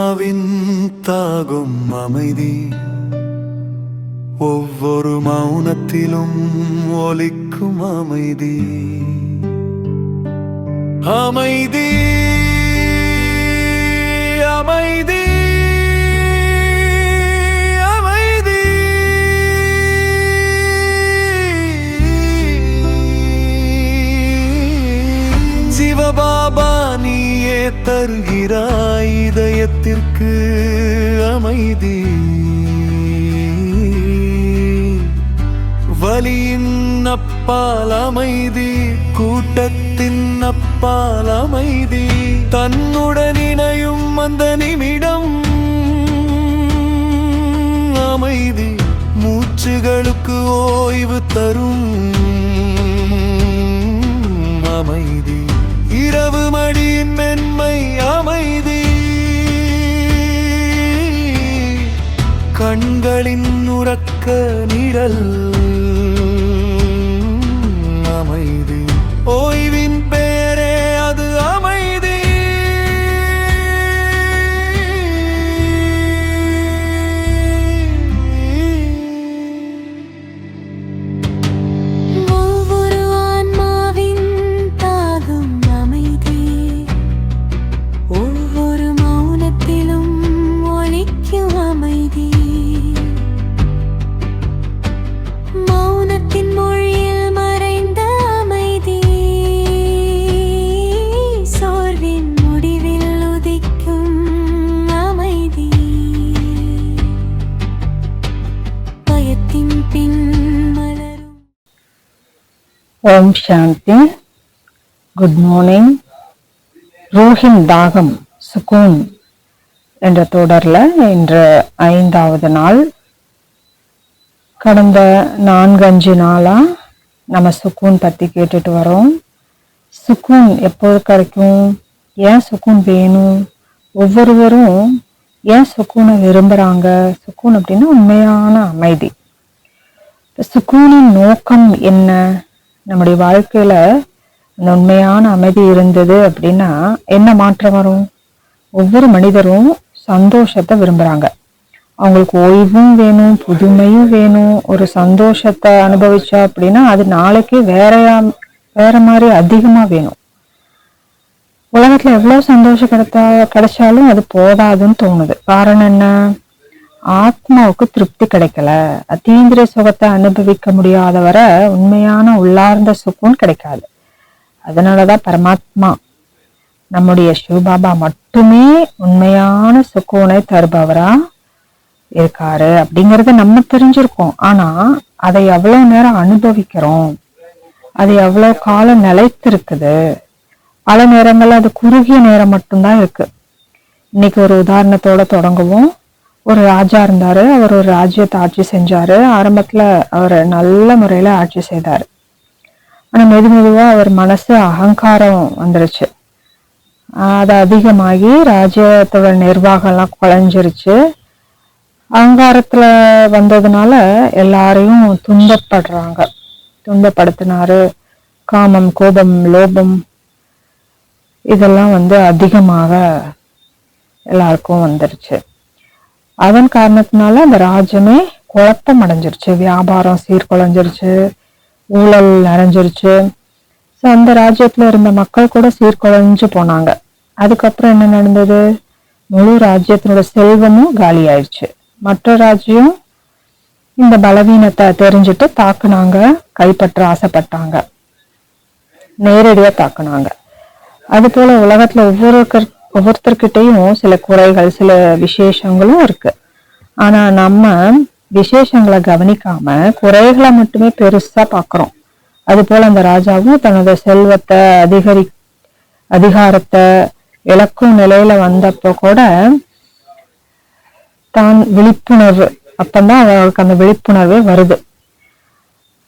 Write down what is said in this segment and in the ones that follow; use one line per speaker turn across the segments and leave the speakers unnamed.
ஆன்மாவின் தாகும் அமைதி ஒவ்வொரு மௌனத்திலும் ஒலிக்கும் அமைதி. அமைதி அமைதி அமைதி. சிவபாபா நீயே தருகிறாய் இதயத்திற்கு அமைதி. வலியின் அப்பால் அமைதி, கூட்டத்தின் அப்பால் அமைதி, தன்னுடன் இணையும் அந்த நிமிடம் அமைதி, மூச்சுகளுக்கு ஓய்வு தரும் அமைதி, இரவு மடியின் மென்மை அமைதி, கண்களின் உறக்க நிழல் அமைதி, ஓய்வின் பேரே அது அமைதி.
ஒவ்வொரு ஆன்மாவின் தாகம் அமைதி, ஒவ்வொரு மௌனத்திலும் ஒலிக்கும் அமைதி, மௌனத்தின் மொழியில் மறைந்த அமைதி, சோர்வின் முடிவில் உதிக்கும் அமைதி, பயத்தின் பின் மலரும்.
ஓம் சாந்தி. Good morning. ரூஹின் தாகம் சுகூன் என்ற தொடரில் இன்று 5வது நாள். கடந்த 4-5 நாளாக நம்ம சுக்கூன் பற்றி கேட்டுட்டு வரோம். சுக்கூன் எப்போது கிடைக்கும், ஏன் சுக்கூன் வேணும், ஒவ்வொருவரும் ஏன் சுக்கூனை விரும்புகிறாங்க. சுக்கூன் அப்படின்னா உண்மையான அமைதி. சுக்கூனின் நோக்கம் என்ன? நம்முடைய வாழ்க்கையில் அந்த உண்மையான அமைதி இருந்தது அப்படின்னா என்ன மாற்றம் வரும்? ஒவ்வொரு மனிதரும் சந்தோஷத்தை விரும்புகிறாங்க. அவங்களுக்கு ஓய்வும் வேணும், புதுமையும் வேணும். ஒரு சந்தோஷத்தை அனுபவிச்சா அப்படின்னா அது நாளைக்கு வேற மாதிரி அதிகமா வேணும். உலகத்துல எவ்வளவு சந்தோஷம் கிடைச்சாலும் அது போதாதுன்னு தோணுது. காரணம் என்ன? ஆத்மாவுக்கு திருப்தி கிடைக்கல. அத்தீந்திரிய சுகத்தை அனுபவிக்க முடியாத வரை உண்மையான உள்ளார்ந்த சுகம் கிடைக்காது. அதனாலதான் பரமாத்மா நம்முடைய சிவபாபா மட்டுமே உண்மையான சுகூனை தருபவரா இருக்காரு அப்படிங்கறத நம்ம தெரிஞ்சிருக்கோம். ஆனா அதை எவ்வளவு நேரம் அனுபவிக்கிறோம், அது எவ்வளவு காலம் நிலைத்திருக்குது. பல நேரங்கள்ல அது குறுகிய நேரம் மட்டும்தான் இருக்கு. இன்னைக்கு ஒரு உதாரணத்தோட தொடங்குவோம். ஒரு ராஜா இருந்தாரு. அவர் ஒரு ராஜ்யத்தை ஆட்சி செஞ்சாரு. ஆரம்பத்துல அவர் நல்ல முறையில ஆட்சி செய்தாரு. ஆனா மெதுவா அவர் மனசு அகங்காரம் வந்துருச்சு. அது அதிகமாகி ராஜ்யத்தோட நிர்வாகம் எல்லாம் குலைஞ்சிருச்சு. அகங்காரத்துல வந்ததுனால எல்லாரையும் துன்பப்படுத்தினாரு. காமம், கோபம், லோபம் இதெல்லாம் அதிகமாக எல்லாருக்கும் வந்துருச்சு. அதன் காரணத்தினால அந்த ராஜ்யமே குழப்பம் அடைஞ்சிருச்சு. வியாபாரம் சீர்குலைஞ்சிருச்சு, ஊழல் நிறைஞ்சிருச்சு. ஸோ அந்த ராஜ்யத்துல இருந்த மக்கள் கூட சீர்குலைஞ்சு போனாங்க. அதுக்கப்புறம் என்ன நடந்தது? முழு ராஜ்யத்தினோட செல்வமும் காலி ஆயிடுச்சு. மற்ற ராஜ்யம் இந்த பலவீனத்தை தெரிஞ்சுட்டு தாக்குனாங்க, கைப்பற்ற ஆசைப்பட்டாங்க, நேரடியா தாக்குனாங்க. அது போல உலகத்துல ஒவ்வொருத்தர்கிட்டையும் சில குறைகள், சில விசேஷங்களும் இருக்கு. ஆனா நம்ம விசேஷங்களை கவனிக்காம குறைகளை மட்டுமே பெருசா பாக்குறோம். அது போல அந்த ராஜாவும் தன்னோட செல்வத்தை அதிகாரத்தை இழக்கும் நிலையில வந்தப்போ கூட தான் விழிப்புணர்வு, அப்பந்தான் அவருக்கு அந்த விழிப்புணர்வே வருது.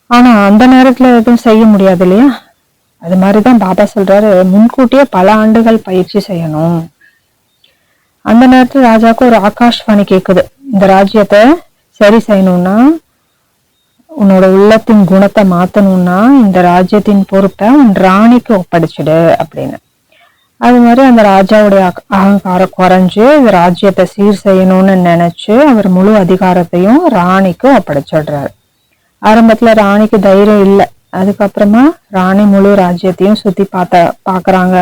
ஆனா அந்த நேரத்துல எதுவும் செய்ய முடியாது இல்லையா? அது மாதிரிதான் பாபா சொல்றாரு, முன்கூட்டியே பல ஆண்டுகள் பயிற்சி செய்யணும். அந்த நேரத்துல ராஜாவுக்கு ஒரு ஆகாஷ்வாணி கேக்குது, இந்த ராஜ்யத்தை சரி செய்யணும்னா, உன்னோட உள்ளத்தின் குணத்தை மாத்தணும்னா இந்த ராஜ்யத்தின் பொறுப்பை உன் ராணிக்கு ஒப்படைச்சிடு அப்படின்னு. அது மாதிரி அந்த ராஜாவுடைய அகங்காரம் குறைஞ்சு இந்த ராஜ்யத்தை சீர் செய்யணும்னு நினைச்சு அவர் முழு அதிகாரத்தையும் ராணிக்கு ஒப்படைச்சிடுறாரு. ஆரம்பத்துல ராணிக்கு தைரியம் இல்லை. அதுக்கப்புறமா ராணி முழு ராஜ்யத்தையும் சுத்தி பாக்குறாங்க.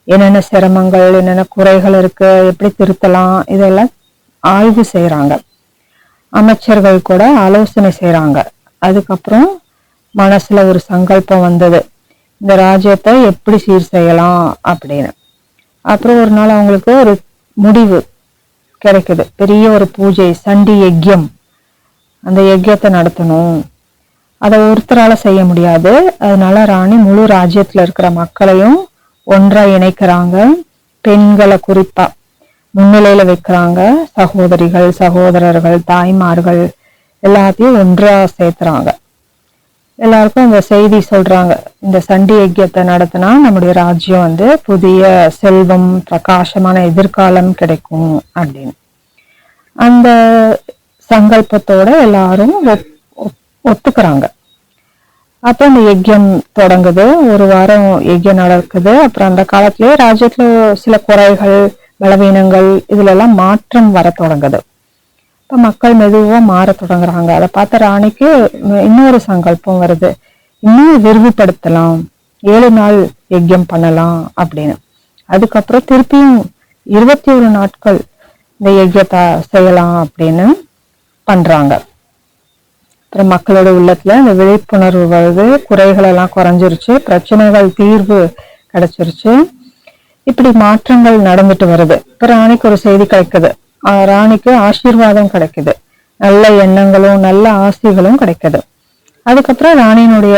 என்னென்ன சிரமங்கள், என்னென்ன குறைகள் இருக்கு, எப்படி திருத்தலாம், இதெல்லாம் ஆய்வு செய்யறாங்க. அமைச்சர்கள் கூட ஆலோசனை செய்யறாங்க. அதுக்கப்புறம் மனசுல ஒரு சங்கல்பம் வந்தது, இந்த ராஜ்யத்தை எப்படி சீர் செய்யலாம் அப்படின்னு. அப்புறம் ஒரு நாள் அவங்களுக்கு ஒரு முடிவு கிடைக்குது. பெரிய ஒரு பூஜை, சண்டி யஜ்யம், அந்த யஜ்யத்தை நடத்தணும். அதை ஒருத்தரால செய்ய முடியாது. அதனால ராணி முழு ராஜ்யத்துல இருக்கிற மக்களையும் ஒன்றா இணைக்கிறாங்க. பெண்களை குறிப்பா முன்னிலையில வைக்கிறாங்க. சகோதரிகள், சகோதரர்கள், தாய்மார்கள் எல்லாத்தையும் ஒன்றா சேர்த்துறாங்க. எல்லாருக்கும் இந்த செய்தி சொல்றாங்க, இந்த சண்டி யஜ்யத்தை நடத்தினா நம்முடைய ராஜ்யம் புதிய செல்வம், பிரகாசமான எதிர்காலம் கிடைக்கும் அப்படின்னு. அந்த சங்கல்பத்தோட எல்லாரும் ஒத்துக்கிறாங்க. அப்ப இந்த யஜ்யம் தொடங்குது. ஒரு வாரம் யஜ்யம் நடக்குது. அப்புறம் அந்த காலத்திலேயே ராஜ்யத்துல சில குறைகள், பலவீனங்கள், இதுல எல்லாம் மாற்றம் வர தொடங்குது. இப்ப மக்கள் மெதுவா மாற தொடங்குறாங்க. அதை பார்த்த ராணிக்கு இன்னொரு சங்கல்பம் வருது, இன்னும் விரிவுபடுத்தலாம், 7 நாள் யஜ்யம் பண்ணலாம் அப்படின்னு. அதுக்கப்புறம் திருப்பியும் 21 நாட்கள் இந்த யஜ்யத்தை செய்யலாம் அப்படின்னு பண்றாங்க. அப்புறம் மக்களோட உள்ளத்துல இந்த விழிப்புணர்வு வருது, குறைகள் எல்லாம் குறைஞ்சிருச்சு, பிரச்சனைகள் தீர்வு கிடைச்சிருச்சு. இப்படி மாற்றங்கள் நடந்துட்டு வருது. இப்ப ராணிக்கு ஒரு செய்தி கிடைக்குது, ராணிக்கு ஆசீர்வாதம் கிடைக்குது, நல்ல எண்ணங்களும் நல்ல ஆசைகளும் கிடைக்குது. அதுக்கப்புறம் ராணியினுடைய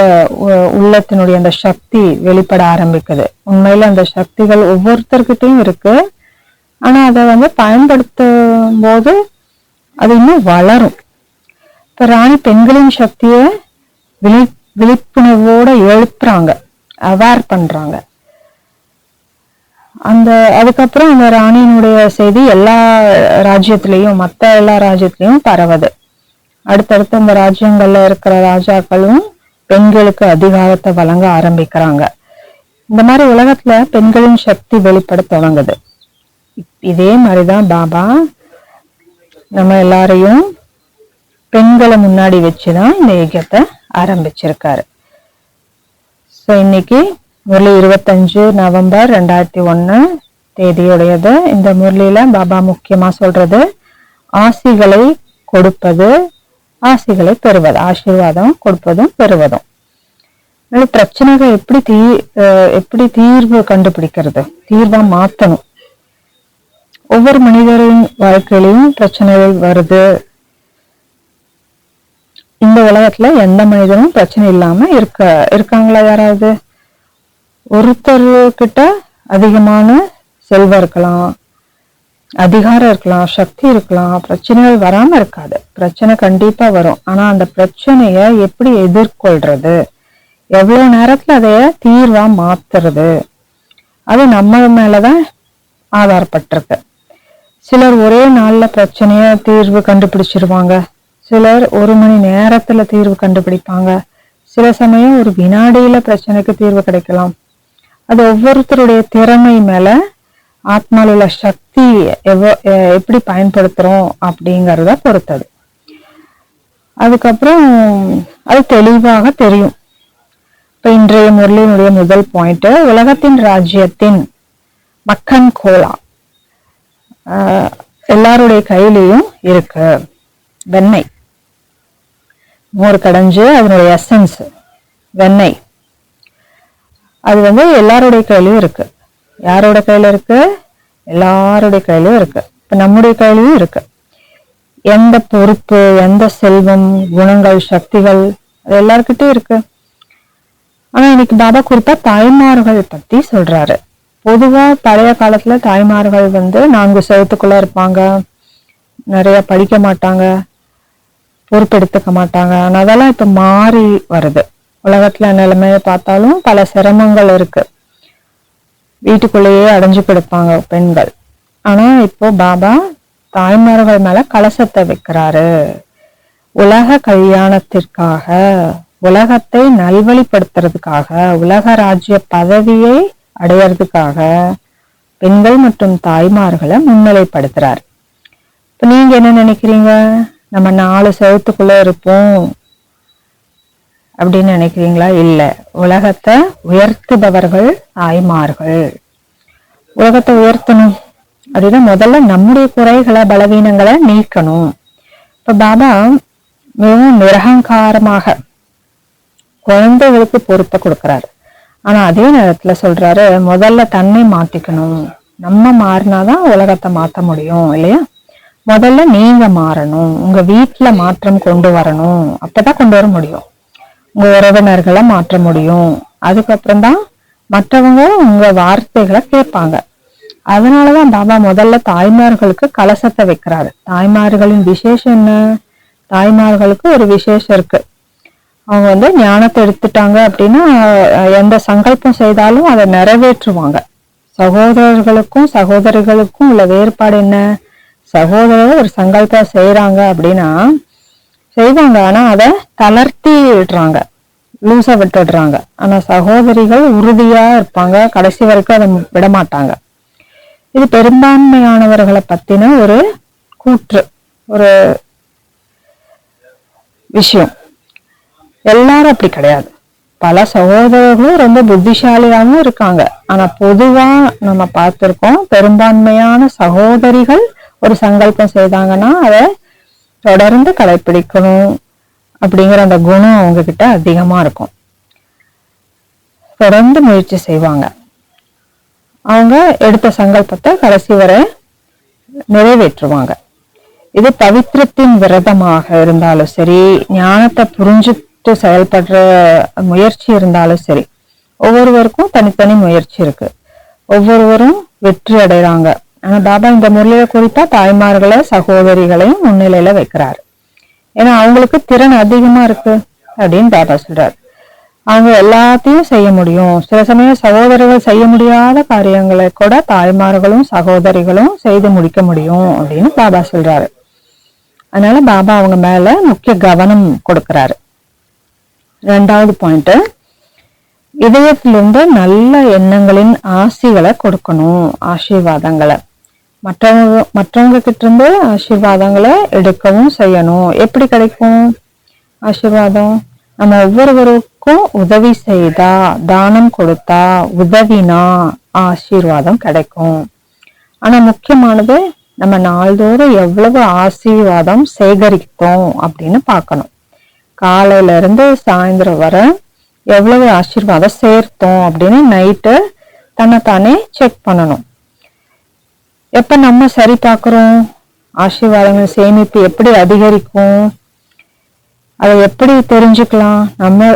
உள்ளத்தினுடைய அந்த சக்தி வெளிப்பட ஆரம்பிக்குது. உண்மையில அந்த சக்திகள் ஒவ்வொருத்தர்கிட்டையும் இருக்கு. ஆனா அதை பயன்படுத்தும் போது அது இன்னும் வளரும். இப்ப ராணி பெண்களின் சக்திய விழிப்புணர்வோட எழுப்புறாங்க, அவேர் பண்றாங்க. அதுக்கப்புறம் அந்த ராணியினுடைய செய்தி எல்லா ராஜ்யத்திலையும், மற்ற எல்லா ராஜ்யத்திலையும் பரவுது. அடுத்தடுத்து இந்த ராஜ்யங்கள்ல இருக்கிற ராஜாக்களும் பெண்களுக்கு அதிகாரத்தை வழங்க ஆரம்பிக்கிறாங்க. இந்த மாதிரி உலகத்துல பெண்களின் சக்தி வெளிப்பட தொடங்குது. இதே மாதிரிதான் பாபா நம்ம எல்லாரையும் பெண்களை முன்னாடி வச்சுதான் இந்த யஜ்யத்தை ஆரம்பிச்சிருக்காரு. ஸோ இன்னைக்கு முரளி 25 நவம்பர் 2001 தேதியுடையது. இந்த முரளியில பாபா முக்கியமா சொல்றது ஆசிகளை கொடுப்பது, ஆசிகளை பெறுவது, ஆசீர்வாதம் கொடுப்பதும் பெறுவதும். பிரச்சனைகள் எப்படி தீர்வு கண்டுபிடிக்கிறது, தீர்வா மாத்தணும். ஒவ்வொரு மனிதரின் வாழ்க்கையிலையும் பிரச்சனைகள் வருது. இந்த உலகத்துல எந்த மனிதனும் பிரச்சனை இல்லாம இருக்காங்களா? யாராவது ஒருத்தர்கிட்ட அதிகமான செல்வம் இருக்கலாம், அதிகாரம் இருக்கலாம், சக்தி இருக்கலாம், பிரச்சனைகள் வராம இருக்காது. பிரச்சனை கண்டிப்பா வரும். ஆனா அந்த பிரச்சனைய எப்படி எதிர்கொள்றது, எவ்வளவு நேரத்துல அதைய தீர்வா மாத்துறது, அது நம்ம மேலதான் ஆதாரப்பட்டிருக்கு. சிலர் ஒரே நாள்ல பிரச்சனைய தீர்வு கண்டுபிடிச்சிருவாங்க. சிலர் 1 மணி நேரத்துல தீர்வு கண்டுபிடிப்பாங்க. சில சமயம் ஒரு வினாடியில பிரச்சனைக்கு தீர்வு கிடைக்கலாம். அது ஒவ்வொருத்தருடைய திறமை மேல, ஆத்மாவில் உள்ள சக்தி எப்படி பயன்படுத்துறோம் அப்படிங்கறத பொறுத்தது. அதுக்கப்புறம் அது தெளிவாக தெரியும். இப்ப இன்றைய முரளியினுடைய முதல் பாயிண்ட், உலகத்தின் ராஜ்யத்தின் மக்கன் கோலா எல்லாருடைய கையிலையும் இருக்கு. வெண்ணெய், மோர் கடைஞ்சு அதனுடைய எசன்ஸ் வெண்ணெய், அது எல்லாருடைய கையிலயும் இருக்கு. யாரோட கையில இருக்கு? எல்லாருடைய கையிலயும் இருக்கு. இப்ப நம்முடைய கையிலயும் இருக்கு. எந்த பொறுப்பு, எந்த செல்வம், குணங்கள், சக்திகள், அது எல்லார்கிட்டயும் இருக்கு. ஆனா இன்னைக்கு பாபா குறிப்பா தாய்மார்கள் பத்தி சொல்றாரு. பொதுவா பழைய காலத்துல தாய்மார்கள் 4 செவத்துக்குள்ள இருப்பாங்க, நிறைய படிக்க மாட்டாங்க, பொறுப்பெடுத்துக்க மாட்டாங்க. ஆனா அதெல்லாம் இப்ப மாறி வருது. உலகத்துல நிலைமையை பார்த்தாலும் பல சிரமங்கள் இருக்கு. வீட்டுக்குள்ளேயே அடைஞ்சு கிடப்பாங்க பெண்கள். ஆனா இப்போ பாபா தாய்மார்கள் மேல கலசத்தை வைக்கிறாரு. உலக கல்யாணத்திற்காக, உலகத்தை நல்வழிப்படுத்துறதுக்காக, உலக ராஜ்ய பதவியை அடையறதுக்காக பெண்கள் மற்றும் தாய்மார்களை முன்னிலைப்படுத்துறார். இப்ப நீங்க என்ன நினைக்கிறீங்க? நம்ம 4 செவத்துக்குள்ள இருப்போம் அப்படின்னு நினைக்கிறீங்களா? இல்ல, உலகத்தை உயர்த்துபவர்கள் தாய்மார்கள். உலகத்தை உயர்த்தணும் அப்படின்னா முதல்ல நம்முடைய குறைகளை பலவீனங்களை நீக்கணும். இப்ப பாபா மிகவும் நிரகங்காரமாக குழந்தைகளுக்கு பொறுப்பை கொடுக்கிறாரு. ஆனா அதே நேரத்துல சொல்றாரு, முதல்ல தன்னை மாத்திக்கணும். நம்ம மாறினாதான் உலகத்தை மாத்த முடியும் இல்லையா? முதல்ல நீங்க மாறணும், உங்க வீட்டுல மாற்றம் கொண்டு வரணும். அப்பதான் கொண்டு வர முடியும். உங்க உறவினர்களை மாற்ற முடியும். அதுக்கப்புறம் தான் மற்றவங்க உங்க வார்த்தைகளை கேட்பாங்க. அதனாலதான் பாபா முதல்ல தாய்மார்களுக்கு கலசத்தை வைக்கிறாரு. தாய்மார்களின் விசேஷம் என்ன? தாய்மார்களுக்கு ஒரு விசேஷம் இருக்கு. அவங்க ஞானத்தை எடுத்துட்டாங்க அப்படின்னா எந்த சங்கல்பம் செய்தாலும் அதை நிறைவேற்றுவாங்க. சகோதரர்களுக்கும் சகோதரிகளுக்கும் உள்ள வேறுபாடு என்ன? சகோதரர் ஒரு சங்கல்பம் செய்யறாங்க அப்படின்னா செய்வாங்க, ஆனா அதை தளர்த்தி விடுறாங்க, லூசா விட்டுடுறாங்க. ஆனா சகோதரிகள் உறுதியா இருப்பாங்க, கடைசி வரைக்கும் அதை விட மாட்டாங்க. இது பெரும்பான்மையானவர்களை பத்தின ஒரு கூற்று, ஒரு விஷயம். எல்லாரும் அப்படி கிடையாது. பல சகோதரர்களும் ரொம்ப புத்திசாலியாகவும் இருக்காங்க. ஆனா பொதுவா நம்ம பார்த்திருக்கோம், பெரும்பான்மையான சகோதரிகள் ஒரு சங்கல்பம் செய்தாங்கன்னா அதை தொடர்ந்து கடைபிடிக்கணும் அப்படிங்கிற அந்த குணம் அவங்க கிட்ட அதிகமா இருக்கும். தொடர்ந்து முயற்சி செய்வாங்க. அவங்க எடுத்த சங்கல்பத்தை கடைசி வரை நிறைவேற்றுவாங்க. இது பவித்திரத்தின் விரதமாக இருந்தாலும் சரி, ஞானத்தை புரிஞ்சுட்டு செயல்படுற முயற்சி இருந்தாலும் சரி, ஒவ்வொருவருக்கும் தனித்தனி முயற்சி இருக்கு. ஒவ்வொருவரும் வெற்றி அடைறாங்க. ஆனா பாபா இந்த முறையில குறிப்பா தாய்மார்களை சகோதரிகளையும் முன்னிலையில வைக்கிறாரு. ஏன்னா அவங்களுக்கு திறன் அதிகமா இருக்கு அப்படின்னு பாபா சொல்றாரு. அவங்க எல்லாத்தையும் செய்ய முடியும். சில சமயம் சகோதரர்கள் செய்ய முடியாத காரியங்களை கூட தாய்மார்களும் சகோதரிகளும் செய்து முடிக்க முடியும் அப்படின்னு பாபா சொல்றாரு. அதனால பாபா அவங்க மேல முக்கிய கவனம் கொடுக்கிறாரு. 2வது பாயிண்ட், இதயத்திலிருந்து நல்ல எண்ணங்களின் ஆசிகளை கொடுக்கணும், ஆசீர்வாதங்களை. மற்றவங்க கிட்ட இருந்து ஆசீர்வாதங்களை எடுக்கவும் செய்யணும். எப்படி கிடைக்கும் ஆசீர்வாதம்? நம்ம ஒவ்வொருவருக்கும் உதவி செய்தா, தானம் கொடுத்தா, உதவினா ஆசீர்வாதம் கிடைக்கும். ஆனா முக்கியமானது, நம்ம நாள்தோறும் எவ்வளவு ஆசீர்வாதம் சேகரித்தோம் அப்படின்னு பார்க்கணும். காலையில இருந்து சாயந்தரம் வர எவ்வளவு ஆசீர்வாதம் சேர்த்தோம் அப்படின்னு நைட்டு தன்னைத்தானே செக் பண்ணணும். எப்ப நம்ம சரி பார்க்கிறோம், ஆசீர்வாதங்கள் சேமிப்பு எப்படி அதிகரிக்கும், அதை எப்படி தெரிஞ்சுக்கலாம்?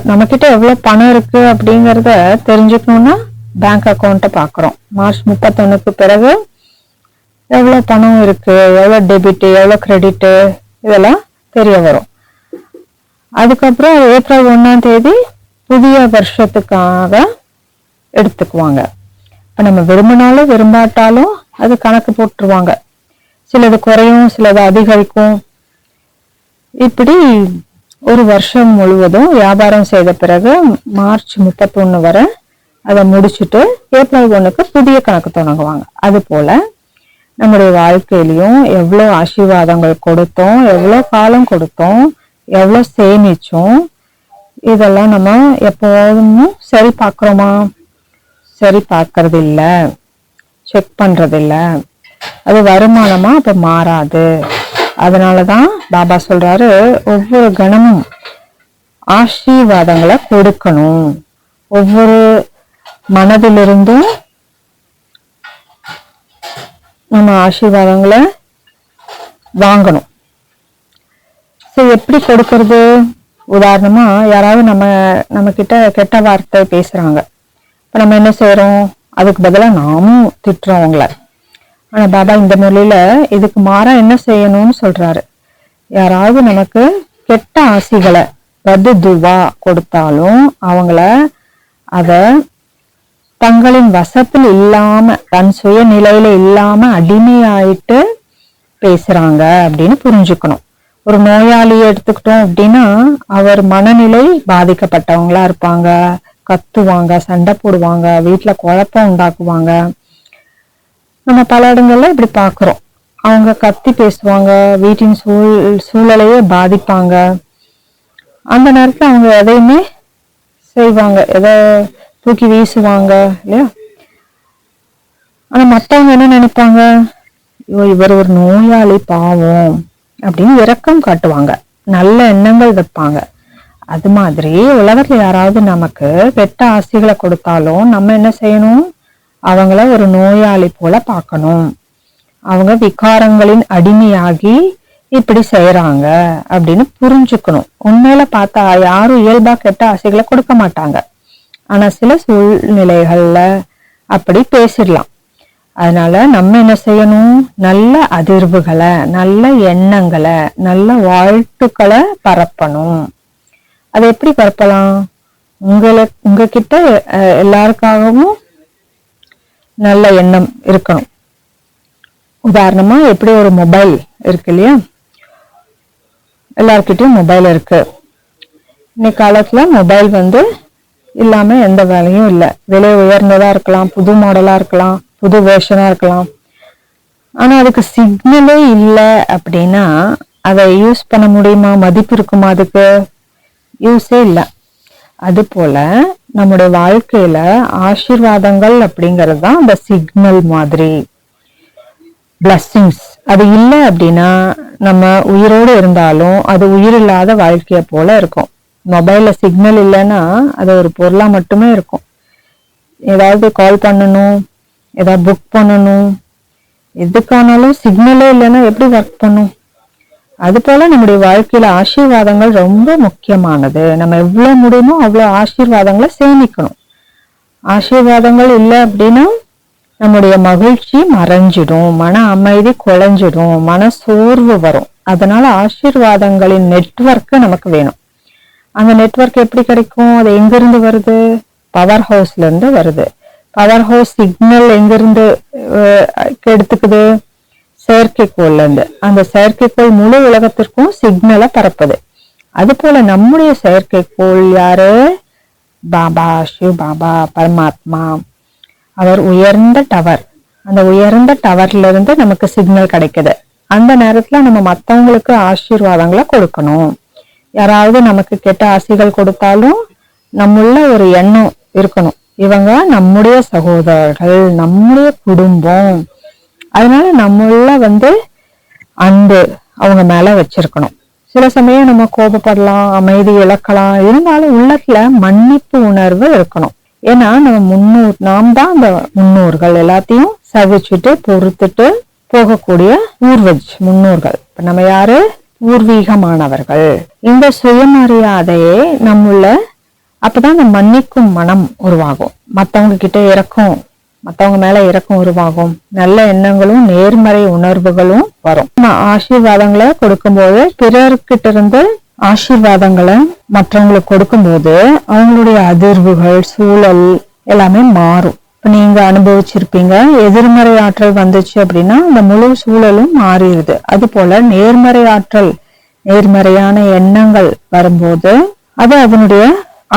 நம்ம கிட்ட எவ்வளவு பணம் இருக்கு அப்படிங்கறத தெரிஞ்சுக்கணும்னா பேங்க் அக்கௌண்ட்டை பாக்குறோம். மார்ச் 31க்கு பிறகு எவ்வளவு பணம் இருக்கு, எவ்வளவு டெபிட், எவ்வளவு கிரெடிட், இதெல்லாம் தெரிய வரும். அதுக்கப்புறம் ஏப்ரல் 1ஆம் தேதி புதிய வருஷத்துக்காக எடுத்துக்குவாங்க. இப்ப நம்ம விரும்பினாலும் விரும்பாட்டாலும் அது கணக்கு போட்டுருவாங்க. சிலது குறையும், சிலது அதிகரிக்கும். இப்படி ஒரு வருஷம் முழுவதும் வியாபாரம் செய்த பிறகு மார்ச் 31 வரை அதை முடிச்சுட்டு ஏப்ரல் 1க்கு புதிய கணக்கு தொடங்குவாங்க. அது போல நம்முடைய வாழ்க்கையிலையும் எவ்வளவு ஆசீர்வாதங்கள் கொடுத்தோம், எவ்வளவு காலம் கொடுத்தோம், எவ்வளவு சேமிச்சோம், இதெல்லாம் நம்ம எப்போதும் சரி பார்க்கிறோமா? சரி பார்க்கறது இல்ல, செக் பண்றது இல்ல. அது வருமானமா அப்ப மாறாது. அதனாலதான் பாபா சொல்றாரு, ஒவ்வொரு கணமும் ஆசீர்வாதங்களை கொடுக்கணும். ஒவ்வொரு மனதிலிருந்தும் நம்ம ஆசீர்வாதங்களை வாங்கணும். எப்படி கொடுக்கறது? உதாரணமா யாராவது நம்ம கிட்ட கெட்ட வார்த்தை பேசுறாங்க. இப்ப நம்ம என்ன செய்யறோம்? அதுக்கு பதிலா நாமும் திட்டுறோம் அவங்கள. ஆனா பாபா இந்த மொழியில இதுக்கு மாறா என்ன செய்யணும்னு சொல்றாரு. யாராவது நமக்கு கெட்ட ஆசிகளை துவா கொடுத்தாலும் அவங்கள அத தங்களின் வசத்தில் இல்லாம, தன் சுய நிலையில இல்லாம அடிமையாயிட்டு பேசுறாங்க அப்படின்னு புரிஞ்சுக்கணும். ஒரு நோயாளியை எடுத்துக்கிட்டோம் அப்படின்னா அவர் மனநிலை பாதிக்கப்பட்டவங்களா இருப்பாங்க, கத்துவாங்க, சண்டை போடுவாங்க, வீட்டுல குழப்பம் உண்டாக்குவாங்க. நம்ம பல இடங்கள்ல இப்படி பாக்குறோம். அவங்க கத்தி பேசுவாங்க, வீட்டின் சூழலையே பாதிப்பாங்க. அந்த நேரத்துல அவங்க எதையுமே செய்வாங்க, எதை தூக்கி வீசுவாங்க இல்லையா? ஆனா மத்தவங்க என்ன நினைப்பாங்க, இவர் ஒரு நோயாளி பாவம் அப்படின்னு இரக்கம் காட்டுவாங்க, நல்ல எண்ணங்கள் வைப்பாங்க. அது மாதிரி உலகத்துல யாராவது நமக்கு கெட்ட ஆசைகளை கொடுத்தாலும் நம்ம என்ன செய்யணும், அவங்கள ஒரு நோயாளி போல பார்க்கணும். அவங்க விகாரங்களின் அடிமையாகி இப்படி செய்யறாங்க அப்படின்னு புரிஞ்சுக்கணும். உண்மையில பார்த்தா யாரும் இயல்பா கெட்ட ஆசைகளை கொடுக்க மாட்டாங்க. ஆனா சில சூழ்நிலைகள்ல அப்படி பேசிடலாம். அதனால நம்ம என்ன செய்யணும், நல்ல அதிர்வுகளை, நல்ல எண்ணங்களை, நல்ல வாழ்த்துக்களை பரப்பணும். அதை எப்படி பரப்பலாம்? உங்ககிட்ட எல்லாருக்காகவும் நல்ல எண்ணம் இருக்கணும். உதாரணமா எப்படி ஒரு மொபைல் இருக்கு இல்லையா, எல்லார்கிட்டயும் மொபைல் இருக்கு. இன்னைக்கு காலத்துல மொபைல் இல்லாம எந்த வேலையும் இல்லை. விலை உயர்ந்ததா இருக்கலாம், புது மாடலா இருக்கலாம், புது வேர்ஷனா இருக்கலாம். ஆனா அதுக்கு சிக்னலே இல்லை அப்படின்னா அதை யூஸ் பண்ண முடியுமா? மதிப்பு இருக்குமா? அதுக்கு யூஸே இல்லை. அது போல நம்முடைய வாழ்க்கையில ஆசீர்வாதங்கள் அப்படிங்கிறது தான் அந்த சிக்னல் மாதிரி, பிளஸ்ஸிங்ஸ். அது இல்லை அப்படின்னா நம்ம உயிரோடு இருந்தாலும் அது உயிர் இல்லாத வாழ்க்கைய போல இருக்கும். மொபைல்ல சிக்னல் இல்லைன்னா அது ஒரு பொருளா மட்டுமே இருக்கும். ஏதாவது கால் பண்ணணும், ஏதாவது புக் பண்ணணும், எதுக்கானாலும் சிக்னலே இல்லைன்னா எப்படி ஒர்க் பண்ணும்? அது போல நம்முடைய வாழ்க்கையில ஆசீர்வாதங்கள் ரொம்ப முக்கியமானது. நம்ம எவ்வளவு முடியுமோ அவ்வளவு ஆசீர்வாதங்களை சேமிக்கணும். ஆசீர்வாதங்கள் இல்லை அப்படின்னா நம்முடைய மகிழ்ச்சி மறைஞ்சிடும், மன அமைதி குலைஞ்சிடும், மன சோர்வு வரும். அதனால ஆசீர்வாதங்களின் நெட்வொர்க் நமக்கு வேணும். அந்த நெட்வொர்க் எப்படி கிடைக்கும்? அது எங்கிருந்து வருது? பவர் ஹவுஸ்ல இருந்து வருது. பவர் ஹவுஸ் சிக்னல் எங்கிருந்து எடுத்துக்குது? செயற்கைக்கோள்ல இருந்து. அந்த செயற்கைக்கோள் முழு உலகத்திற்கும் சிக்னலை பரப்புது. அது போல நம்முடைய செயற்கைக்கோள் யாரு? பாபா, சிவ பாபா, பரமாத்மா. அவர் உயர்ந்த டவர். அந்த உயர்ந்த டவர்ல இருந்து நமக்கு சிக்னல் கிடைக்குது. அந்த நேரத்துல நம்ம மத்தவங்களுக்கு ஆசீர்வாதங்களை கொடுக்கணும். யாராவது நமக்கு கெட்ட ஆசைகள் கொடுத்தாலும் நம்முள்ள ஒரு எண்ணம் இருக்கணும், இவங்க நம்முடைய சகோதரர்கள், நம்முடைய குடும்பம். அதனால நம்முள்ள அன்பு அவங்க மேல வச்சிருக்கணும். சில சமயம் நம்ம கோபப்படலாம், அமைதி இழக்கலாம். இருந்தாலும் உள்ளத்துல மன்னிப்பு உணர்வு இருக்கணும். ஏன்னா நம்ம நாம் தான் அந்த முன்னோர்கள். எல்லாத்தையும் சகிச்சுட்டு பொறுத்துட்டு போகக்கூடிய முன்னோர்கள். இப்ப நம்ம யாரு? பூர்வீகமானவர்கள். இந்த சுயமரியாதையே நம்முள்ள அப்பதான் அந்த மன்னிக்கும் மனம் உருவாகும். மத்தவங்க கிட்ட இரக்கம், மத்தவங்க மேல இரக்கம் உருவாகும். நல்ல எண்ணங்களும் நேர்மறை உணர்வுகளும் வரும். நம்ம ஆசீர்வாதங்களை கொடுக்கும்போது, பிறர்கிட்ட இருந்து ஆசீர்வாதங்களை மற்றவங்களுக்கு கொடுக்கும்போது அவங்களுடைய அதிர்வுகள், சூழல் எல்லாமே மாறும். இப்ப நீங்க அனுபவிச்சிருப்பீங்க, எதிர்மறை ஆற்றல் வந்துச்சு அப்படின்னா அந்த முழு சூழலும் மாறிடுது. அது போல நேர்மறை ஆற்றல், நேர்மறையான எண்ணங்கள் வரும்போது அது அதனுடைய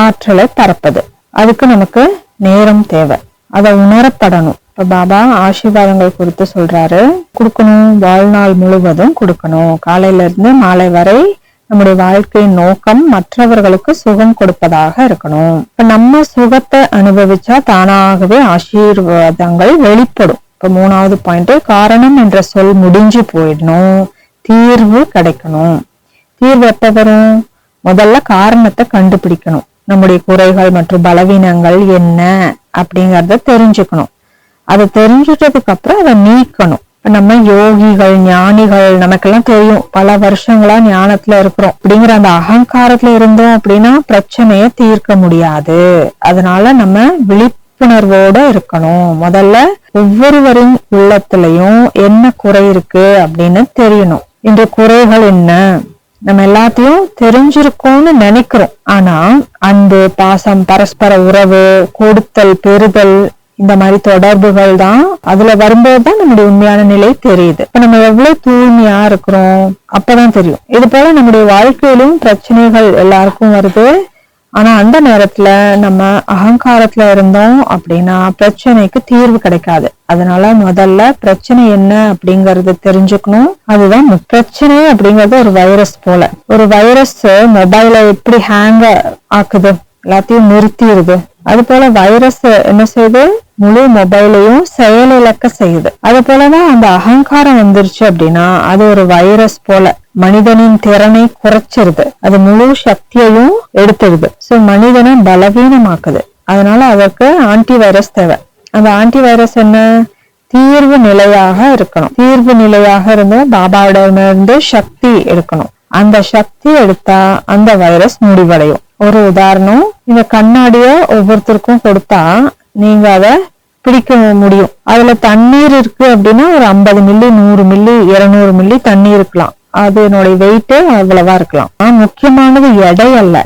ஆற்றலை பரப்புது. அதுக்கு நமக்கு நேரம் தேவை, அதை உணரப்படணும். இப்ப பாபா ஆசீர்வாதங்கள் கொடுத்து சொல்றாரு, கொடுக்கணும், வாழ்நாள் முழுவதும் கொடுக்கணும். காலையில இருந்து மாலை வரை நம்முடைய வாழ்க்கையின் நோக்கம் மற்றவர்களுக்கு சுகம் கொடுப்பதாக இருக்கணும். இப்ப நம்ம சுகத்தை அனுபவிச்சா தானாகவே ஆசீர்வாதங்கள் வெளிப்படும். இப்ப 3வது பாயிண்ட், காரணம் என்ற சொல் முடிஞ்சு போயிடணும், தீர்வு கிடைக்கணும். தீர்வு எப்ப வரும்? முதல்ல காரணத்தை கண்டுபிடிக்கணும். நம்முடைய குறைகள் மற்றும் பலவீனங்கள் என்ன அப்படிங்கறத தெரிஞ்சுக்கணும். அதை தெரிஞ்சுட்டதுக்கு அப்புறம் அதை நீக்கணும். நம்ம யோகிகள், ஞானிகள், நமக்கெல்லாம் தெரியும், பல வருஷங்களா ஞானத்துல இருக்கிறோம் அப்படிங்கிற அந்த அகங்காரத்துல இருந்தோம் அப்படின்னா பிரச்சனைய தீர்க்க முடியாது. அதனால நம்ம விழிப்புணர்வோட இருக்கணும். முதல்ல ஒவ்வொருவரின் உள்ளத்திலையும் என்ன குறை இருக்கு அப்படின்னு தெரியணும். இந்த குறைகள் என்ன? நம்ம எல்லாத்தையும் தெரிஞ்சிருக்கோம்னு நினைக்கிறோம். ஆனா அன்பு, பாசம், பரஸ்பர உறவு, கொடுத்தல், பெறுதல், இந்த மாதிரி தொடர்புகள் தான் அதுல வரும்போதுதான் நம்முடைய உண்மையான நிலை தெரியுது. இப்ப நம்ம எவ்வளவு தூய்மையா இருக்கிறோம் அப்பதான் தெரியும். இது போல நம்முடைய வாழ்க்கையிலும் பிரச்சனைகள் எல்லாருக்கும் வருது. ஆனா அந்த நேரத்துல நம்ம அகங்காரத்துல இருந்தோம் அப்படின்னா பிரச்சனைக்கு தீர்வு கிடைக்காது. அதனால முதல்ல பிரச்சனை என்ன அப்படிங்கறது தெரிஞ்சுக்கணும். அதுதான் பிரச்சனை அப்படிங்கறது ஒரு வைரஸ் போல. ஒரு வைரஸ் மொபைலை எப்படி ஹேங் ஆக்குது, எல்லாத்தையும் நிறுத்திடுது. அது போல வைரஸ் என்ன செய்யுது, முழு மொபைலையும் செயலிழக்க செய்யுது. அது போலதான் அந்த அகங்காரம் வந்துருச்சு அப்படின்னா அது ஒரு வைரஸ் போல மனிதனின் திறனை குறைச்சிருது, அது முழு சக்தியையும் எடுத்துடுது. சோ மனிதனை பலவீனமாக்குது. அதனால அதற்கு ஆன்டி வைரஸ் தேவை. அந்த ஆன்டி வைரஸ் என்ன, தீர்வு நிலையாக இருக்கணும். தீர்வு நிலையாக இருந்து பாபாவிடமிருந்து சக்தி எடுக்கணும். அந்த சக்தி எடுத்தா அந்த வைரஸ் முடிவடையும். ஒரு உதாரணம், இந்த கண்ணாடிய ஒவ்வொருத்தருக்கும் கொடுத்தா நீங்க அதை பிடிக்க முடியும். அதுல தண்ணீர் இருக்கு அப்படின்னா ஒரு 50 மில்லி 100 மில்லி 200 மில்லி தண்ணி இருக்கலாம். அதனுடைய வெயிட் அவ்வளவா இருக்கலாம். முக்கியமானது எடை அல்ல,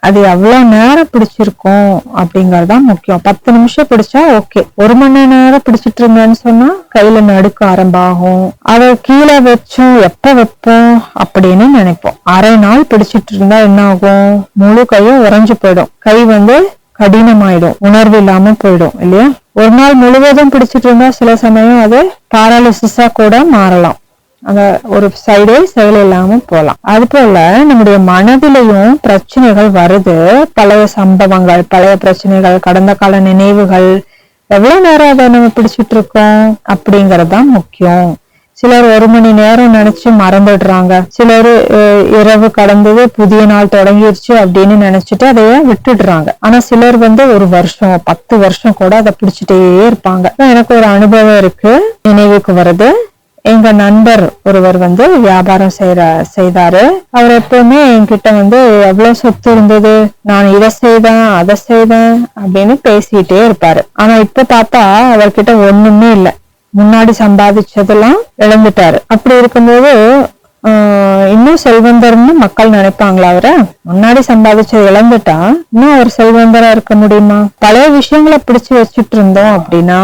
அது எவ்வளவு நேரம் பிடிச்சிருக்கும் அப்படிங்கறதுதான் முக்கியம். 10 நிமிஷம் பிடிச்சா ஓகே, 1 மணி நேரம் பிடிச்சிட்டு இருந்தேன்னு சொன்னா கையில நடுக்க ஆரம்பாகும். அதை கீழே வச்சோம் எப்ப வைப்போம் அப்படின்னு நினைப்போம். அரை நாள் பிடிச்சிட்டு இருந்தா என்ன ஆகும், முழு கையும் உறைஞ்சு போயிடும், கை கடினமாயிடும், உணர்வு இல்லாம போயிடும் இல்லையா. ஒரு நாள் முழுவதும் பிடிச்சிட்டு இருந்தா சில சமயம் அது பாராலிசிஸா கூட மாறலாம், அந்த ஒரு சைடே செயல் இல்லாம போலாம். அது போல நம்முடைய மனதிலையும் பிரச்சனைகள் வருது. பழைய சம்பவங்கள், பழைய பிரச்சனைகள், கடந்த கால நினைவுகள், எவ்வளவு நேரம் அதை நம்ம பிடிச்சிட்டு இருக்கோம் அப்படிங்கறதுதான் முக்கியம். சிலர் 1 மணி நேரம் நினைச்சு மறந்துடுறாங்க. சிலர் இரவு கடந்தது புதிய நாள் தொடங்கிருச்சு அப்படின்னு நினைச்சிட்டு அதைய விட்டுடுறாங்க. ஆனா சிலர் ஒரு வருஷம் 10 வருஷம் கூட அதை பிடிச்சிட்டே இருப்பாங்க. எனக்கு ஒரு அனுபவம் இருக்கு, நினைவுக்கு வருது. எங்க நண்பர் ஒருவர் வியாபாரம் செய்தாரு. அவர் எப்பவுமே என்கிட்ட எவ்வளவு சொத்து இருந்தது, நான் இதை செய்தேன் அதை செய்தேன் அப்படின்னு பேசிட்டே இருப்பாரு. ஆனா இப்ப பார்த்தா அவர்கிட்ட ஒண்ணுமே இல்லை, முன்னாடி சம்பாதிச்சதெல்லாம் இழந்துட்டாரு. அப்படி இருக்கும்போது இன்னும் செல்வந்தர்னு மக்கள் நினைப்பாங்களா? அவரை முன்னாடி சம்பாதிச்ச இழந்துட்டா இன்னும் அவர் செல்வந்தரா இருக்க முடியுமா? பழைய விஷயங்களை பிடிச்சு வச்சுட்டு இருந்தோம் அப்படின்னா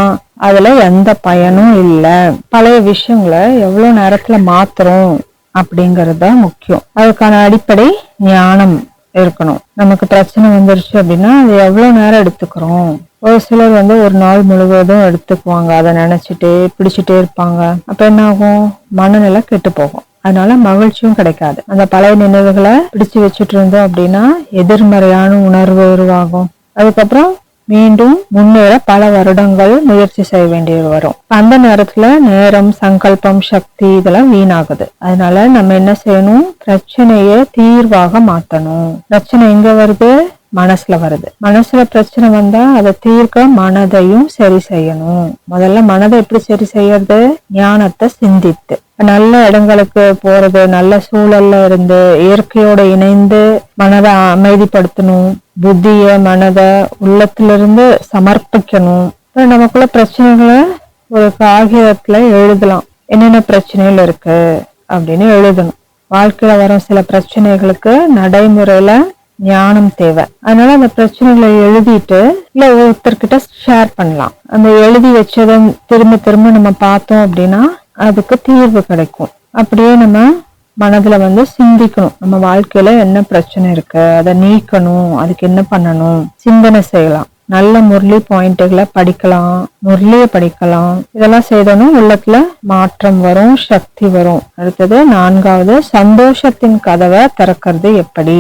அதுல எந்த பயனும் இல்ல. பழைய விஷயங்களை எவ்வளவு நேரத்துல மாத்துறோம் அப்படிங்கறது முக்கியம். அதுக்கான அடிப்படை ஞானம் இருக்கணும். நமக்கு பிரச்சனை வந்துருச்சு அப்படின்னா அது எவ்வளவு நேரம் எடுத்துக்கிறோம். ஒரு சிலர் ஒரு நாள் முழுவதும் எடுத்துக்குவாங்க, அதை நினைச்சிட்டு பிடிச்சிட்டே இருப்பாங்க. அப்ப என்ன ஆகும், மனநிலை கெட்டு போகும். அதனால மகிழ்ச்சியும் கிடைக்காது. அந்த பழைய நினைவுகளை பிடிச்சு வச்சுட்டு இருந்தோம் அப்படின்னா எதிர்மறையான உணர்வு உருவாகும். அதுக்கப்புறம் மீண்டும் முன்னேற பல வருடங்கள் முயற்சி செய்ய வேண்டியது வரும். அந்த நேரத்துல நேரம், சங்கல்பம், சக்தி இதெல்லாம் வீணாகுது. அதனால நம்ம என்ன செய்யணும், பிரச்சனைய தீர்வாக மாத்தணும். பிரச்சனை எங்க வருது, மனசுல வருது. மனசுல பிரச்சனை வந்தா அதை தீர்க்க மனதையும் சரி செய்யணும். முதல்ல மனதை எப்படி சரி செய்யறது, ஞானத்தை சிந்தித்து நல்ல இடங்களுக்கு போறது, நல்ல சூழல்ல இருந்து இயற்கையோட இணைந்து மனதை அமைதிப்படுத்தணும். புத்திய மனதை உள்ளத்திலிருந்து சமர்ப்பிக்கணும். நமக்குள்ள பிரச்சனைகளை ஒரு காகிதத்துல எழுதலாம், என்னென்ன பிரச்சனைகள் இருக்கு அப்படின்னு எழுதணும். வாழ்க்கையில வரும் சில பிரச்சனைகளுக்கு நடைமுறையில ஞானம் தேவை. அதனால அந்த பிரச்சனைகளை எழுதிட்டு இல்ல ஒருத்தர்கிட்ட ஷேர் பண்ணலாம். அந்த எழுதி வச்சதை திரும்ப திரும்ப நம்ம பார்த்தோம் அப்படின்னா அதுக்கு தீர்வு கிடைக்கும். அப்படியே நம்ம மனதுல சிந்திக்கணும், நம்ம வாழ்க்கையில என்ன பிரச்சனை இருக்கு, அதை நீக்கணும், அதுக்கு என்ன பண்ணணும், சிந்தனை செய்யலாம். நல்ல முரளி பாயிண்ட்களை படிக்கலாம், முரளியை படிக்கலாம். இதெல்லாம் செய்தோம்னா உள்ளத்துல மாற்றம் வரும், சக்தி வரும். அடுத்தது 4வது, சந்தோஷத்தின் கதவை திறக்கிறது எப்படி.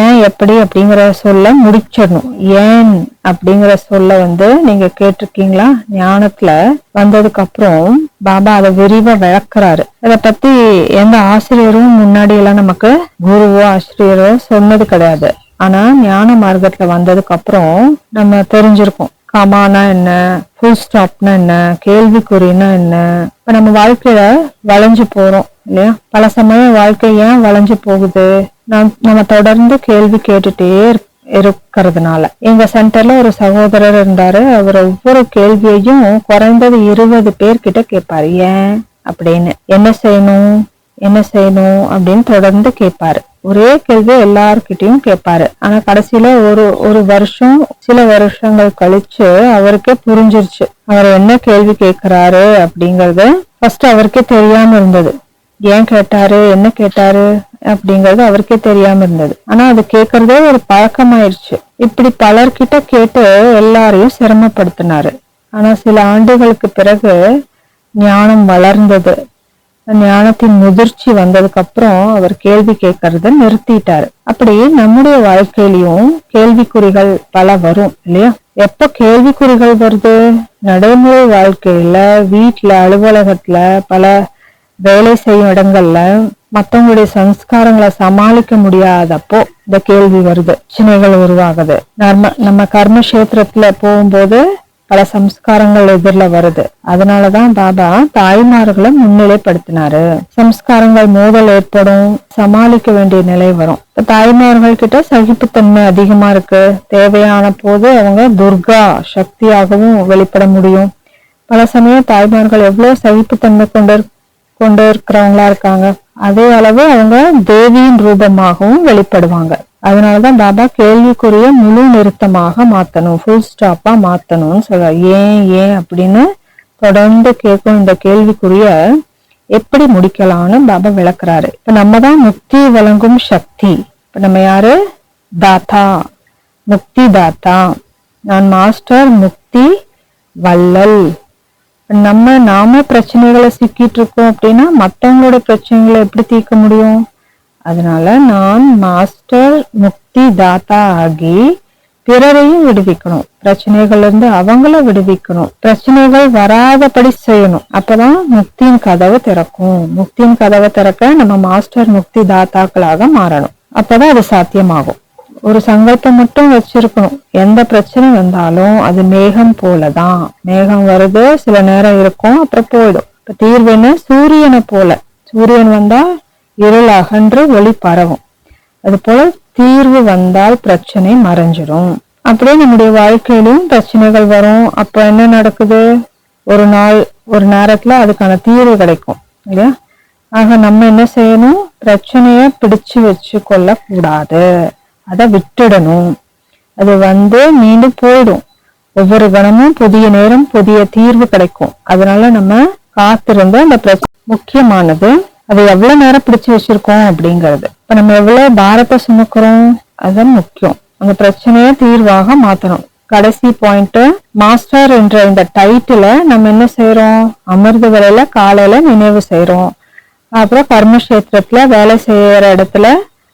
ஏன் எப்படி அப்படிங்கிற சொல்ல முடிச்சிடணும். ஏன் அப்படிங்கிற சொல்ல நீங்க கேட்டிருக்கீங்களா? ஞானத்துல வந்ததுக்கு அப்புறம் பாபா அதை விரிவா விளக்குறாரு. இத பத்தி எந்த ஆசிரியரும் முன்னாடி எல்லாம் நமக்கு குருவோ ஆசிரியரோ சொன்னது கிடையாது. ஆனா ஞான மார்க்கத்துல வந்ததுக்கு அப்புறம் நம்ம தெரிஞ்சிருக்கோம், கமானா என்ன, ஃபுல் ஸ்டாப்னா என்ன, கேள்விக்குறினா என்ன. இப்ப நம்ம வாழ்க்கையில வளைஞ்சு போறோம் இல்லையா, பல சமயம் வாழ்க்கை ஏன் வளைஞ்சு போகுது, நம்ம தொடர்ந்து கேள்வி கேட்டுட்டே இருக்கிறதுனால. எங்க சென்டர்ல ஒரு சகோதரர் இருந்தாரு. அவர் ஒவ்வொரு கேள்வியையும் குறைந்தது 20 பேர்கிட்ட கேட்பாரு, ஏன் அப்படின்னு, என்ன செய்யணும் என்ன செய்யணும் அப்படின்னு தொடர்ந்து கேட்பாரு. ஒரே கேள்வி எல்லார்கிட்டையும் கேட்பாரு. ஆனா கடைசியில ஒரு வருஷம் சில வருஷங்கள் கழிச்சு அவருக்கே புரிஞ்சிருச்சு அவர் என்ன கேள்வி கேட்கிறாரு அப்படிங்கறது. ஃபர்ஸ்ட் அவருக்கே தெரியாம இருந்தது. ஏன் கேட்டாரு, என்ன கேட்டாரு அப்படிங்கறது அவருக்கே தெரியாம இருந்தது. ஆனா அது கேட்கறதே ஒரு பழக்கமாயிருச்சு. இப்படி பலர்கிட்ட கேட்டு எல்லாரையும் சிரமப்படுத்தினாரு. ஆனா சில ஆண்டுகளுக்கு பிறகு ஞானம் வளர்ந்தது. ஞானத்தின் முதிர்ச்சி வந்ததுக்கு அப்புறம் அவர் கேள்வி கேட்கறத நிறுத்திட்டாரு. அப்படி நம்முடைய வாழ்க்கையிலயும் கேள்விக்குறிகள் பல வரும் இல்லையா? எப்ப கேள்விக்குறிகள் வருது? நடைமுறை வாழ்க்கையில, வீட்டுல, அலுவலகத்துல, பல வேலை செய்யும் இடங்கள்ல மத்தவங்களுடைய சம்ஸ்காரங்களை சமாளிக்க முடியாதப்போ இந்த கேள்வி வருது, பிரச்சனைகள் உருவாகுது. நம்ம கர்மக்ஷேத்திரத்துல போகும்போது பல சம்ஸ்காரங்கள் எதிரில வருது. அதனாலதான் பாபா தாய்மார்களை முன்னிலைப்படுத்தினாரு. சம்ஸ்காரங்கள் மோதல் ஏற்படும், சமாளிக்க வேண்டிய நிலை வரும். இப்ப தாய்மார்கள் கிட்ட சகிப்புத்தன்மை அதிகமா இருக்கு. தேவையான போது அவங்க துர்கா சக்தியாகவும் வெளிப்பட முடியும். பல சமயம் தாய்மார்கள் எவ்வளவு சகிப்புத்தன்மை கொண்டு இருக்கிறவங்களா இருக்காங்க. அதே அளவு அவங்க தேவியின் ரூபமாகவும் வெளிப்படுவாங்க. அதனாலதான் பாபா கேள்விக்குரிய முழு நிறுத்தமாக மாத்தணும், ஃபுல் ஸ்டாப்பா மாத்தணும்னு சொல்றாரு. ஏன் அப்படின்னு தொடர்ந்து கேட்கும் இந்த கேள்விக்குரிய எப்படி முடிக்கலாம்னு பாபா விளக்குறாரு. இப்ப நம்ம தான் முக்தி வழங்கும் சக்தி. இப்ப நம்ம யாரு? தாத்தா, முக்தி தாத்தா. நான் மாஸ்டர் முக்தி வள்ளல். நாம பிரச்சனைகளை சிக்கிட்டு இருக்கோம் அப்படின்னா மற்றவங்களோட பிரச்சனைகளை எப்படி தீர்க்க முடியும்? அதனால நான் மாஸ்டர் முக்தி தாத்தா ஆகி பிறரையும் விடுவிக்கணும். பிரச்சனைகள்ல இருந்து அவங்கள விடுவிக்கணும். பிரச்சனைகள் வராதபடி செய்யணும். அப்பதான் முக்தியின் கதவை திறக்கும். முக்தியின் கதவை திறக்க நம்ம மாஸ்டர் முக்தி தாத்தாக்களாக மாறணும். அப்பதான் அது சாத்தியமாகும். ஒரு சங்கல்பம் மட்டும் வச்சிருக்கணும். எந்த பிரச்சனை வந்தாலும் அது மேகம் போலதான். மேகம் வருது, சில நேரம் இருக்கும், அப்புறம் போயிடும். இப்ப தீர்வு என்ன? சூரியனை போல. சூரியன் வந்தா இருள் அகன்று ஒளி பரவும். அது போல தீர்வு வந்தால் பிரச்சனை மறைஞ்சிரும். அப்படியே நம்முடைய வாழ்க்கையிலும் பிரச்சனைகள் வரும். அப்ப என்ன நடக்குது? ஒரு நேரத்துல அதுக்கான தீர்வு கிடைக்கும் இல்லையா? ஆக நம்ம என்ன செய்யணும்? பிரச்சனைய பிடிச்சு வச்சு கொள்ள கூடாது. அதை விட்டுடணும். அது மீண்டும் போயிடும். ஒவ்வொரு கணமும் புதிய நேரம், புதிய தீர்வு கிடைக்கும். அதனால நம்ம காத்திருந்த அந்த முக்கியமானது அதை எவ்வளவு நேரம் பிடிச்சு வச்சிருக்கோம் அப்படிங்கிறது. இப்ப நம்ம எவ்வளவு பாரத்தை சுமக்கிறோம் அதுதான் முக்கியம். அந்த பிரச்சனைய தீர்வாக மாத்தணும். கடைசி பாயிண்ட், மாஸ்டர் என்ற இந்த டைட்டில நம்ம என்ன செய்யறோம்? அமிர்த வேளையில காலையில நினைவு செய்யறோம். அப்புறம் கர்மக்ஷேத்திரத்துல வேலை செய்யற இடத்துல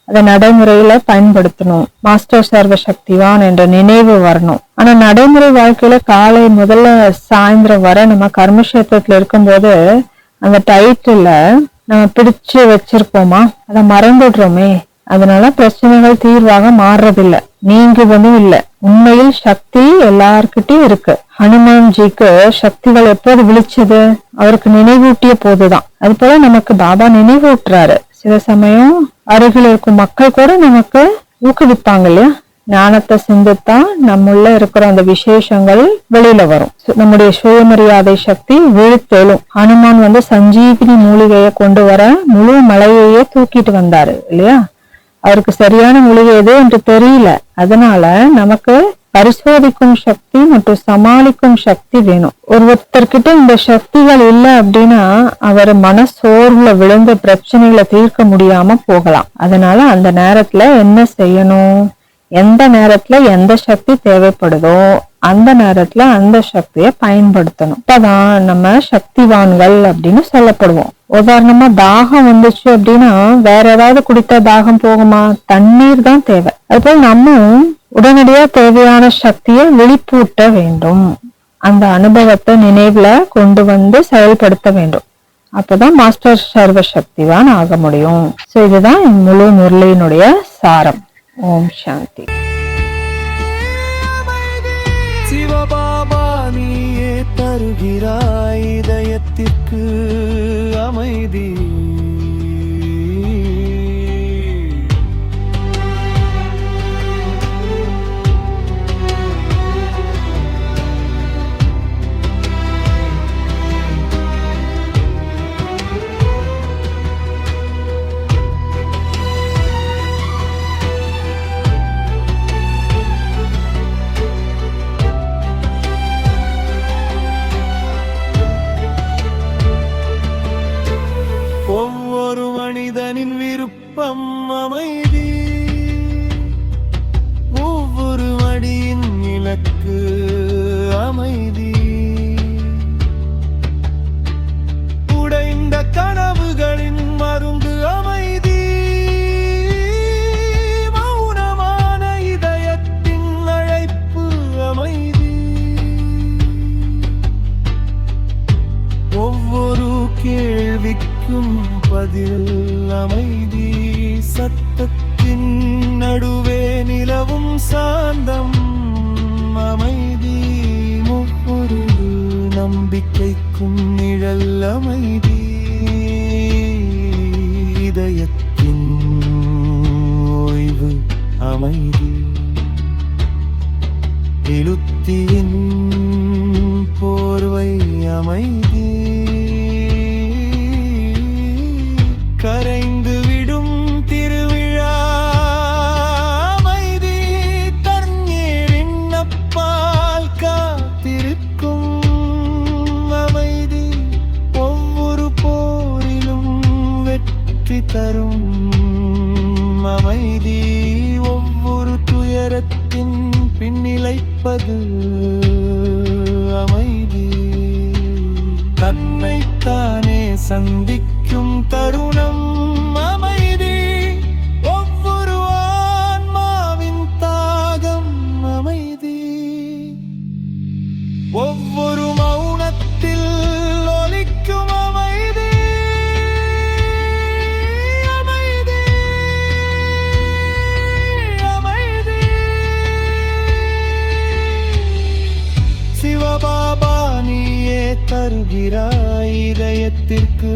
அதை நடைமுறையில பயன்படுத்தணும். மாஸ்டர் சர்வ சக்திவான் என்ற நினைவு வரணும். ஆனா நடைமுறை வாழ்க்கையில காலை முதல்ல சாயந்தரம் வர நம்ம கர்மக்ஷேத்திரத்துல இருக்கும்போது அந்த டைட்டில நம்ம பிடிச்சு வச்சிருப்போமா? அதை மறந்துடுறோமே. அதனால பிரச்சனைகள் தீர்வாக மாறுறதில்லை, நீங்குவதும் இல்லை. உண்மையில் சக்தி எல்லார்கிட்டயும் இருக்கு. ஹனுமான்ஜிக்கு சக்திகள் எப்போது விழிச்சது? அவருக்கு நினைவூட்டிய போதுதான். அது போல நமக்கு பாபா நினைவூட்டுறாரு. சில சமயம் அருகில் இருக்கும் மக்கள் கூட நமக்கு ஊக்குவிப்பாங்க இல்லையா? ஞானத்தை சிந்தித்தான் நம்முள்ள இருக்கிற அந்த விசேஷங்கள் வெளியில வரும். நம்முடைய சுயமரியாதை சக்தி விழுத்தெழும். ஹனுமான் சஞ்சீவினி மூலிகையை கொண்டு வர முழு மலையையே தூக்கிட்டு வந்தாரு இல்லையா? அவருக்கு சரியான மூலிகை எது என்று தெரியல. அதனால நமக்கு பரிசோதிக்கும் சக்தி மற்றும் சமாளிக்கும் சக்தி வேணும். ஒருத்தர்கிட்ட இந்த சக்திகள் இல்லை அப்படின்னா அவர் மனசோர்வுல விழுந்த பிரச்சனைகளை தீர்க்க முடியாம போகலாம். அதனால அந்த நேரத்துல என்ன செய்யணும்? எந்த நேரத்துல எந்த சக்தி தேவைப்படுதோ அந்த நேரத்துல அந்த சக்தியை பயன்படுத்தணும். அப்பதான் நம்ம சக்திவான்கள் அப்படின்னு சொல்லப்படுவோம். உதாரணமா தாகம் வந்துச்சு அப்படின்னா வேற ஏதாவது குடித்தா தாகம் போகுமா? தண்ணீர் தான் தேவை. அதுபோல் நம்ம உடனடியா தேவையான சக்தியை வெளிப்பூட்ட வேண்டும். அந்த அனுபவத்தை நினைவுல கொண்டு செயல்படுத்த வேண்டும். அப்பதான் மாஸ்டர் சர்வ சக்திவான் ஆக முடியும். சோ இதுதான் முழு முரளியினுடைய சாரம். ஓம் சாந்தி.
சிவபாபா நீயே தருகிறாய் இதயத்திற்கு அமைதி. மனிதனின் விருப்பம் அமைதி, ஒவ்வொரு அடியின் இலக்கு அமைதி, உடைந்த கனவுகளின் மருந்து அமைதி, மௌனமான இதயத்தின் அழைப்பு அமைதி, ஒவ்வொரு கேள்விக்கும் பதில் அமைதி, சத்தத்தின் நடுவே நிலவும் சாந்தம் அமைதி, ஒவ்வொரு நம்பிக்கைக்கும் நிழல் அமைதி, இதயத்தின் ஓய்வு அமைதி, எழுத்தியின் போர்வை அமைதி, கரைந்து விடும் திருவிழா அமைதி, தண்ணீரின் அப்பால் காத்திருக்கும் அமைதி, ஒவ்வொரு போரிலும் வெற்றி தரும் அமைதி, ஒவ்வொரு துயரத்தின் பின்னிலைப்பது அமைதி, தன்னைத்தானே சந்திக்கும் தருணம் அமைதி, ஒவ்வொரு ஆன்மாவின் தாகம் அமைதி, ஒவ்வொரு மௌனத்தில் ஒலிக்கும் அமைதி, அமைதி, அமைதி. சிவபாபா நீயே தருகிறாய் இதயத்திற்கு